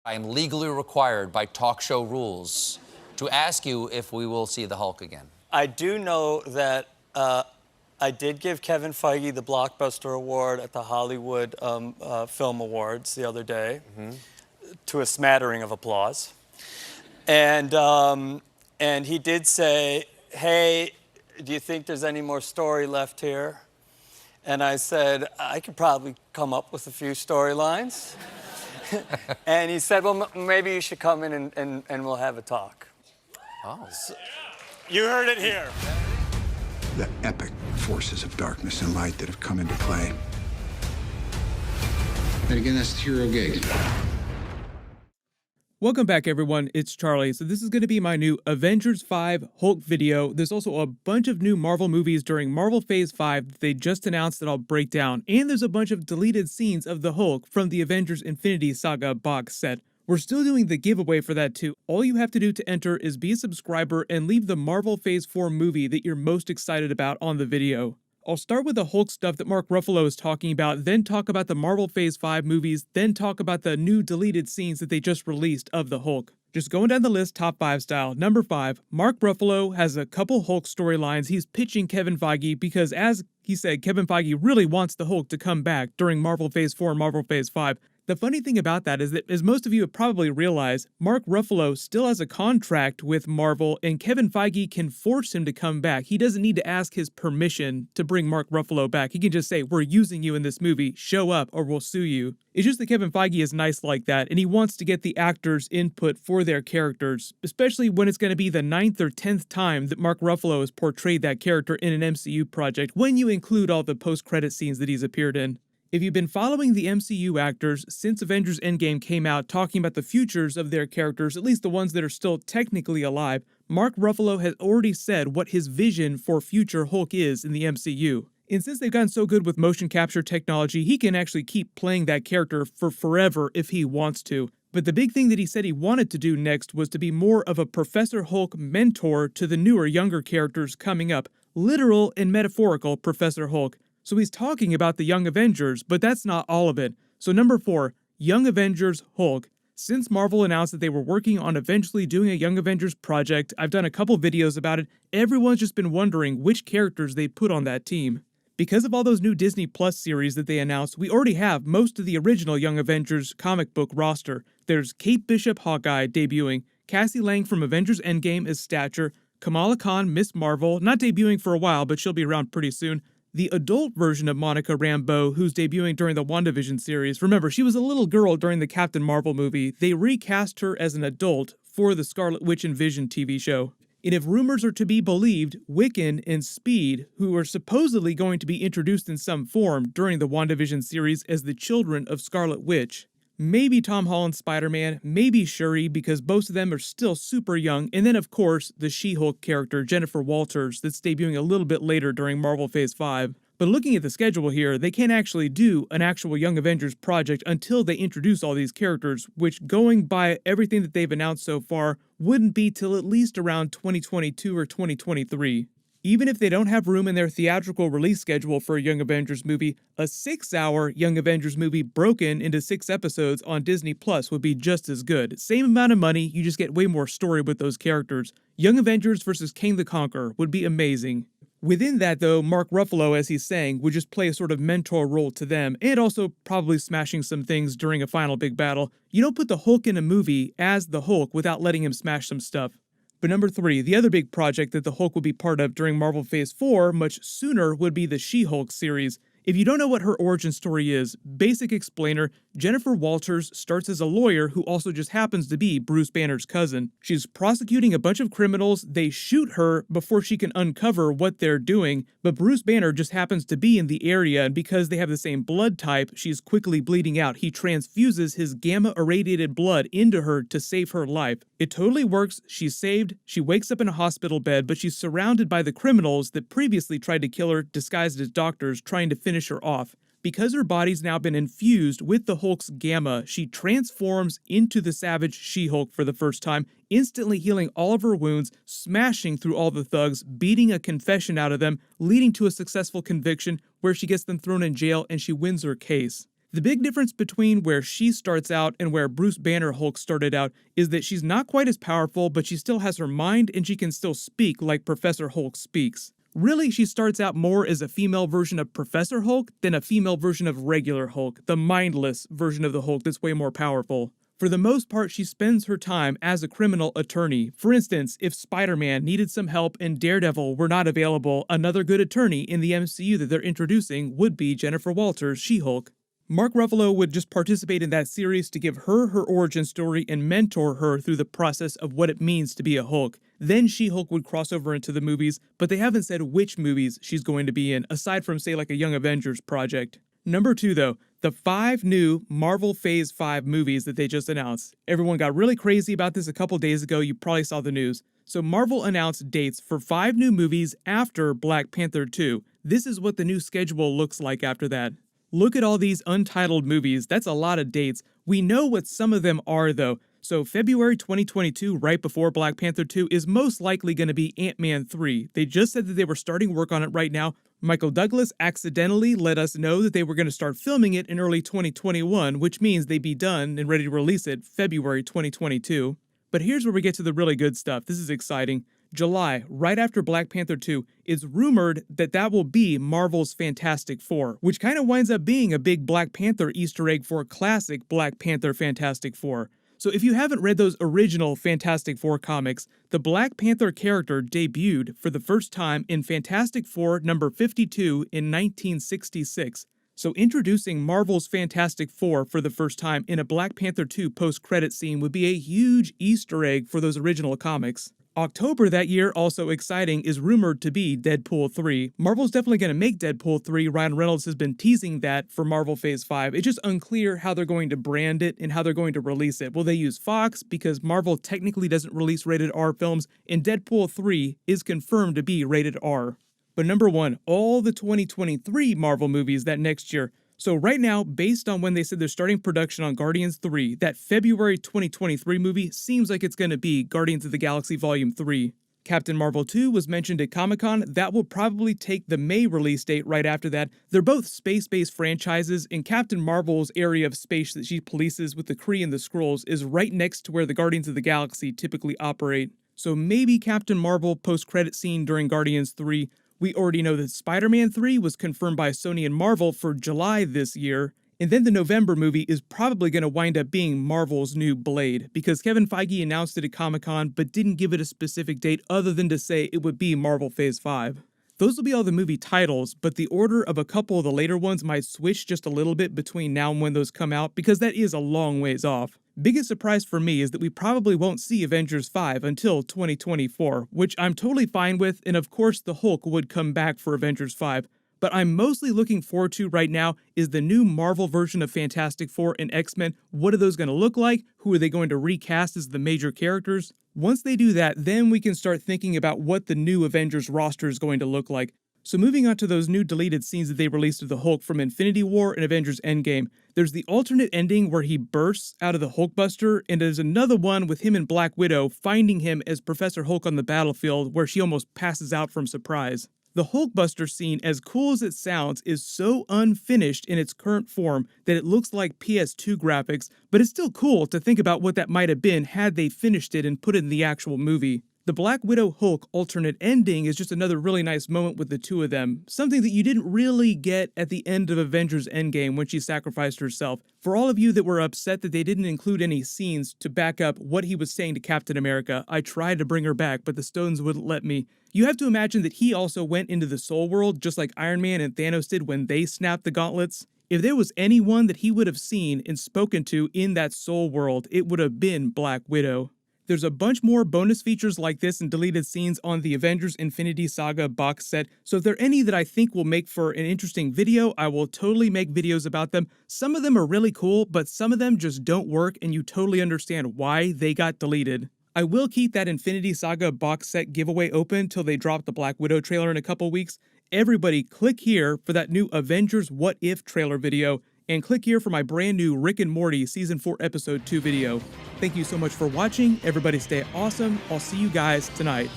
I am legally required by talk show rules to ask you if we will see the Hulk again. I do know that I did give Kevin Feige the Blockbuster Award at the Hollywood Film Awards the other day, to a smattering of applause. And he did say, hey, do you think there's any more story left here? And I said, I could probably come up with a few storylines. And he said, well, maybe you should come in and we'll have a talk. Oh. So, you heard it here. The epic forces of darkness and light that have come into play. And again, that's the hero gig. Welcome back, everyone. It's Charlie. So this is going to be my new Avengers 5 Hulk video. There's also a bunch of new Marvel movies during Marvel Phase 5 that they just announced that I'll break down. And there's a bunch of deleted scenes of the Hulk from the Avengers Infinity Saga box set. We're still doing the giveaway for that too. All you have to do to enter is be a subscriber and leave the Marvel Phase 4 movie that you're most excited about on the video. I'll start with the Hulk stuff that Mark Ruffalo is talking about, then talk about the Marvel Phase 5 movies, then talk about the new deleted scenes that they just released of the Hulk. Just going down the list top 5 style. Number 5, Mark Ruffalo has a couple Hulk storylines he's pitching Kevin Feige because, as he said, Kevin Feige really wants the Hulk to come back during Marvel Phase 4 and Marvel Phase 5. The funny thing about that is that, as most of you have probably realized, Mark Ruffalo still has a contract with Marvel, and Kevin Feige can force him to come back. He doesn't need to ask his permission to bring Mark Ruffalo back. He can just say, we're using you in this movie, show up or we'll sue you. It's just that Kevin Feige is nice like that, and he wants to get the actors' input for their characters, especially when it's going to be the 9th or 10th time that Mark Ruffalo has portrayed that character in an MCU project, when you include all the post-credit scenes that he's appeared in. If you've been following the MCU actors since Avengers Endgame came out talking about the futures of their characters, at least the ones that are still technically alive, Mark Ruffalo has already said what his vision for future Hulk is in the MCU. And since they've gotten so good with motion capture technology, he can actually keep playing that character for forever if he wants to. But the big thing that he said he wanted to do next was to be more of a Professor Hulk mentor to the newer, younger characters coming up. Literal and metaphorical Professor Hulk. So he's talking about the Young Avengers, but that's not all of it. So number 4, Young Avengers Hulk. Since Marvel announced that they were working on eventually doing a Young Avengers project, I've done a couple videos about it, everyone's just been wondering which characters they put on that team. Because of all those new Disney Plus series that they announced, we already have most of the original Young Avengers comic book roster. There's Kate Bishop Hawkeye debuting, Cassie Lang from Avengers Endgame as Stature, Kamala Khan Miss Marvel, not debuting for a while, but she'll be around pretty soon. The adult version of Monica Rambeau, who's debuting during the WandaVision series. Remember, she was a little girl during the Captain Marvel movie. They recast her as an adult for the Scarlet Witch and Vision TV show. And if rumors are to be believed, Wiccan and Speed, who are supposedly going to be introduced in some form during the WandaVision series as the children of Scarlet Witch. Maybe Tom Holland's Spider-Man, maybe Shuri, because both of them are still super young, and then of course, the She-Hulk character, Jennifer Walters, that's debuting a little bit later during Marvel Phase 5. But looking at the schedule here, they can't actually do an actual Young Avengers project until they introduce all these characters, which, going by everything that they've announced so far, wouldn't be till at least around 2022 or 2023. Even if they don't have room in their theatrical release schedule for a Young Avengers movie, a 6-hour Young Avengers movie broken into 6 episodes on Disney Plus would be just as good. Same amount of money, you just get way more story with those characters. Young Avengers vs. King the Conqueror would be amazing. Within that, though, Mark Ruffalo, as he's saying, would just play a sort of mentor role to them, and also probably smashing some things during a final big battle. You don't put the Hulk in a movie as the Hulk without letting him smash some stuff. But number 3, the other big project that the Hulk would be part of during Marvel Phase 4 much sooner would be the She-Hulk series. If you don't know what her origin story is, basic explainer, Jennifer Walters starts as a lawyer who also just happens to be Bruce Banner's cousin. She's prosecuting a bunch of criminals, they shoot her before she can uncover what they're doing, but Bruce Banner just happens to be in the area, and because they have the same blood type, she's quickly bleeding out. He transfuses his gamma-irradiated blood into her to save her life. It totally works, she's saved, she wakes up in a hospital bed, but she's surrounded by the criminals that previously tried to kill her disguised as doctors trying to finish her off. Because her body's now been infused with the Hulk's gamma, she transforms into the savage She-Hulk for the first time, instantly healing all of her wounds, smashing through all the thugs, beating a confession out of them, leading to a successful conviction where she gets them thrown in jail and she wins her case. The big difference between where she starts out and where Bruce Banner Hulk started out is that she's not quite as powerful, but she still has her mind and she can still speak like Professor Hulk speaks. Really, she starts out more as a female version of Professor Hulk than a female version of regular Hulk, the mindless version of the Hulk that's way more powerful. For the most part, she spends her time as a criminal attorney. For instance, if Spider-Man needed some help and Daredevil were not available, another good attorney in the MCU that they're introducing would be Jennifer Walters, She-Hulk. Mark Ruffalo would just participate in that series to give her her origin story and mentor her through the process of what it means to be a Hulk. Then She-Hulk would cross over into the movies, but they haven't said which movies she's going to be in, aside from, say, like a Young Avengers project. Number 2, though, the 5 new Marvel Phase 5 movies that they just announced. Everyone got really crazy about this a couple days ago. You probably saw the news. So Marvel announced dates for 5 new movies after Black Panther 2. This is what the new schedule looks like after that. Look at all these untitled movies. That's a lot of dates. We know what some of them are, though. So February 2022, right before Black Panther 2, is most likely going to be Ant-Man 3. They just said that they were starting work on it right now. Michael Douglas accidentally let us know that they were going to start filming it in early 2021, which means they'd be done and ready to release it February 2022. But here's where we get to the really good stuff. This is exciting. July, right after Black Panther 2, it's rumored that that will be Marvel's Fantastic Four, which kind of winds up being a big Black Panther Easter egg for classic Black Panther Fantastic Four. So if you haven't read those original Fantastic Four comics, the Black Panther character debuted for the first time in Fantastic Four number 52 in 1966. So introducing Marvel's Fantastic Four for the first time in a Black Panther 2 post-credit scene would be a huge Easter egg for those original comics. October that year, also exciting, is rumored to be Deadpool 3. Marvel's definitely going to make Deadpool 3. Ryan Reynolds has been teasing that for Marvel Phase 5. It's just unclear how they're going to brand it and how they're going to release it. Will they use Fox? Because Marvel technically doesn't release rated R films, and Deadpool 3 is confirmed to be rated R. But number 1, all the 2023 Marvel movies that next year. So right now, based on when they said they're starting production on Guardians 3, that February 2023 movie seems like it's going to be Guardians of the Galaxy Volume 3. Captain Marvel 2 was mentioned at Comic-Con. That will probably take the May release date right after that. They're both space-based franchises, and Captain Marvel's area of space that she polices with the Kree and the Skrulls is right next to where the Guardians of the Galaxy typically operate. So maybe Captain Marvel post-credit scene during Guardians 3. We already know that Spider-Man 3 was confirmed by Sony and Marvel for July this year, and then the November movie is probably going to wind up being Marvel's new Blade, because Kevin Feige announced it at Comic-Con but didn't give it a specific date other than to say it would be Marvel Phase 5. Those will be all the movie titles, but the order of a couple of the later ones might switch just a little bit between now and when those come out, because that is a long ways off. Biggest surprise for me is that we probably won't see Avengers 5 until 2024, which I'm totally fine with, and of course the Hulk would come back for Avengers 5. But I'm mostly looking forward to right now is the new Marvel version of Fantastic Four and X-Men. What are those going to look like? Who are they going to recast as the major characters? Once they do that, then we can start thinking about what the new Avengers roster is going to look like. So moving on to those new deleted scenes that they released of the Hulk from Infinity War and Avengers Endgame, there's the alternate ending where he bursts out of the Hulkbuster, and there's another one with him and Black Widow finding him as Professor Hulk on the battlefield where she almost passes out from surprise. The Hulkbuster scene, as cool as it sounds, is so unfinished in its current form that it looks like PS2 graphics, but it's still cool to think about what that might have been had they finished it and put it in the actual movie. The Black Widow Hulk alternate ending is just another really nice moment with the two of them, something that you didn't really get at the end of Avengers Endgame when she sacrificed herself. For all of you that were upset that they didn't include any scenes to back up what he was saying to Captain America, I tried to bring her back, but the stones wouldn't let me. You have to imagine that he also went into the Soul World just like Iron Man and Thanos did when they snapped the gauntlets. If there was anyone that he would have seen and spoken to in that Soul World, it would have been Black Widow. There's a bunch more bonus features like this and deleted scenes on the Avengers Infinity Saga box set, so if there are any that I think will make for an interesting video, I will totally make videos about them. Some of them are really cool, but some of them just don't work and you totally understand why they got deleted. I will keep that Infinity Saga box set giveaway open till they drop the Black Widow trailer in a couple weeks. Everybody click here for that new Avengers What If trailer video, and click here for my brand new Rick and Morty Season 4 Episode 2 video. Thank you so much for watching. Everybody stay awesome. I'll see you guys tonight.